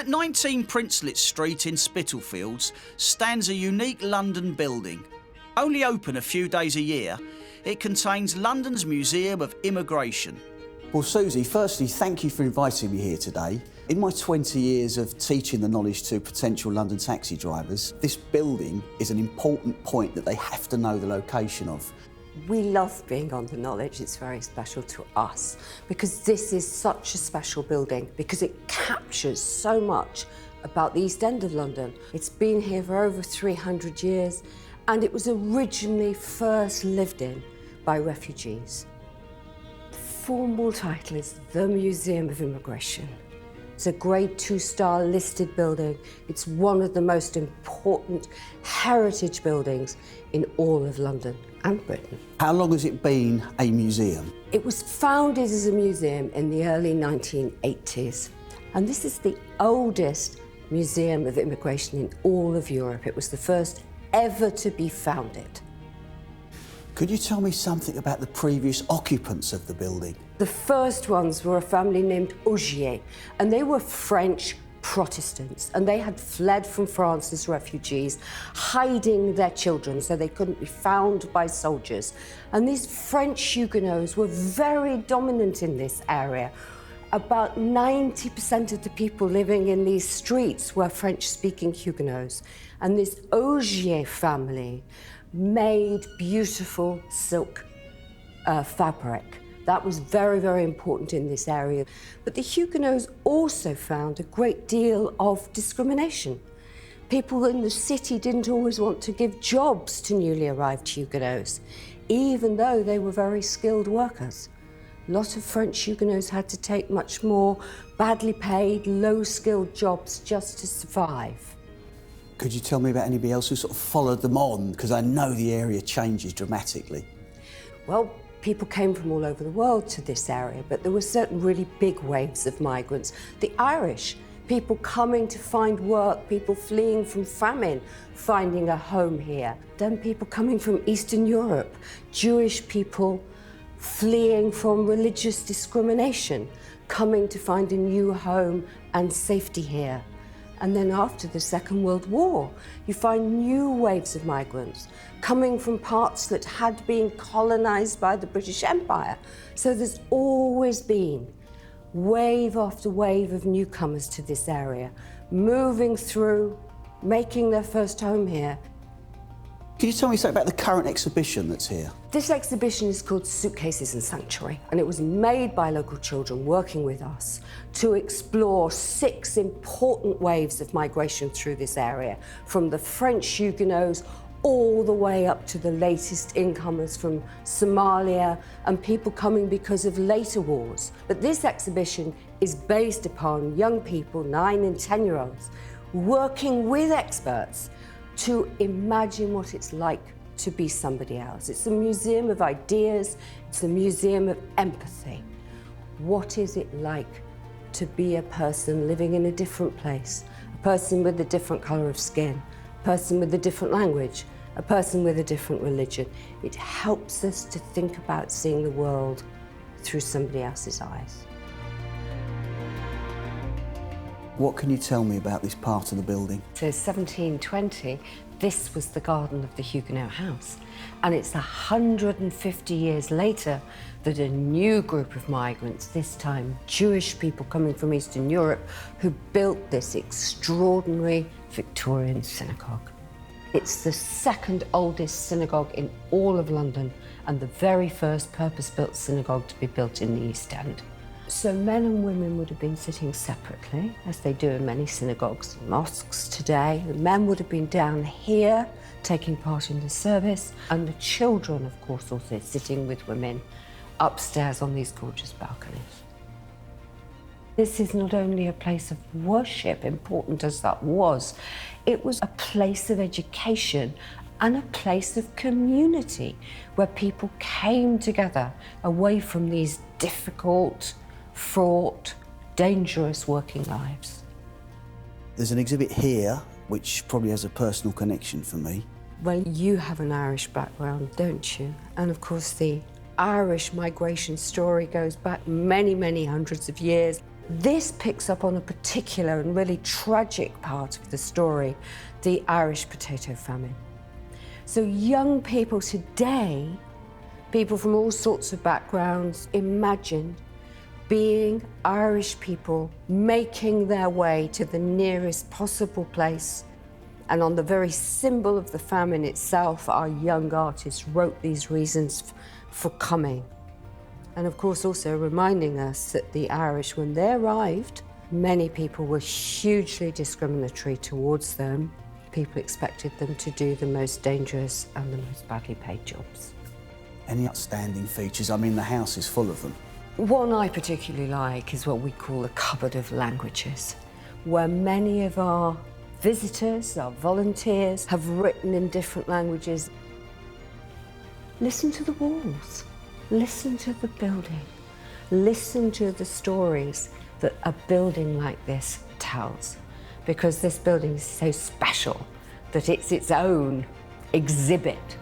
At 19 Princelet Street in Spitalfields stands a unique London building. Only open a few days a year, it contains London's Museum of Immigration. Well, Susie, firstly, thank you for inviting me here today. In my 20 years of teaching the knowledge to potential London taxi drivers, this building is an important point that they have to know the location of. We love being on the knowledge. It's very special to us because this is such a special building because it captures so much about the East End of London. It's been here for over 300 years and it was originally first lived in by refugees. The formal title is the Museum of Immigration. It's a Grade 2-star listed building. It's one of the most important heritage buildings in all of London and Britain. How long has it been a museum? It was founded as a museum in the early 1980s. And this is the oldest museum of immigration in all of Europe. It was the first ever to be founded. Could you tell me something about the previous occupants of the building? The first ones were a family named Augier, and they were French Protestants, and they had fled from France as refugees, hiding their children so they couldn't be found by soldiers. And these French Huguenots were very dominant in this area. About 90% of the people living in these streets were French-speaking Huguenots. And this Augier family made beautiful silk fabric. That was very, very important in this area. But the Huguenots also found a great deal of discrimination. People in the city didn't always want to give jobs to newly arrived Huguenots, even though they were very skilled workers. A lot of French Huguenots had to take much more badly paid, low-skilled jobs just to survive. Could you tell me about anybody else who sort of followed them on? Because I know the area changes dramatically. Well, people came from all over the world to this area, but there were certain really big waves of migrants. The Irish, people coming to find work, people fleeing from famine, finding a home here. Then people coming from Eastern Europe, Jewish people fleeing from religious discrimination, coming to find a new home and safety here. And then after the Second World War, you find new waves of migrants coming from parts that had been colonised by the British Empire. So there's always been wave after wave of newcomers to this area, moving through, making their first home here. Can you tell me something about the current exhibition that's here? This exhibition is called Suitcases and Sanctuary, and it was made by local children working with us to explore 6 important waves of migration through this area, from the French Huguenots all the way up to the latest incomers from Somalia and people coming because of later wars. But this exhibition is based upon young people, 9 and 10-year-olds, working with experts to imagine what it's like to be somebody else. It's a museum of ideas, it's a museum of empathy. What is it like to be a person living in a different place, a person with a different colour of skin, a person with a different language, a person with a different religion? It helps us to think about seeing the world through somebody else's eyes. What can you tell me about this part of the building? So 1720, this was the garden of the Huguenot house. And it's 150 years later that a new group of migrants, this time Jewish people coming from Eastern Europe, who built this extraordinary Victorian synagogue. It's the second oldest synagogue in all of London and the very first purpose-built synagogue to be built in the East End. So men and women would have been sitting separately, as they do in many synagogues and mosques today. The men would have been down here, taking part in the service, and the children, of course, also sitting with women upstairs on these gorgeous balconies. This is not only a place of worship, important as that was, it was a place of education and a place of community where people came together away from these difficult, fraught, dangerous working lives. There's an exhibit here which probably has a personal connection for me. Well, you have an Irish background, don't you? And of course the Irish migration story goes back many, many hundreds of years. This picks up on a particular and really tragic part of the story, the Irish potato famine. So young people today, people from all sorts of backgrounds, imagined being Irish people making their way to the nearest possible place. And on the very symbol of the famine itself, our young artist wrote these reasons for coming. And of course also reminding us that the Irish, when they arrived, many people were hugely discriminatory towards them. People expected them to do the most dangerous and the most badly paid jobs. Any outstanding features? I mean, the house is full of them. One I particularly like is what we call a cupboard of languages, where many of our visitors, our volunteers, have written in different languages. Listen to the walls, listen to the building, listen to the stories that a building like this tells, because this building is so special that it's its own exhibit.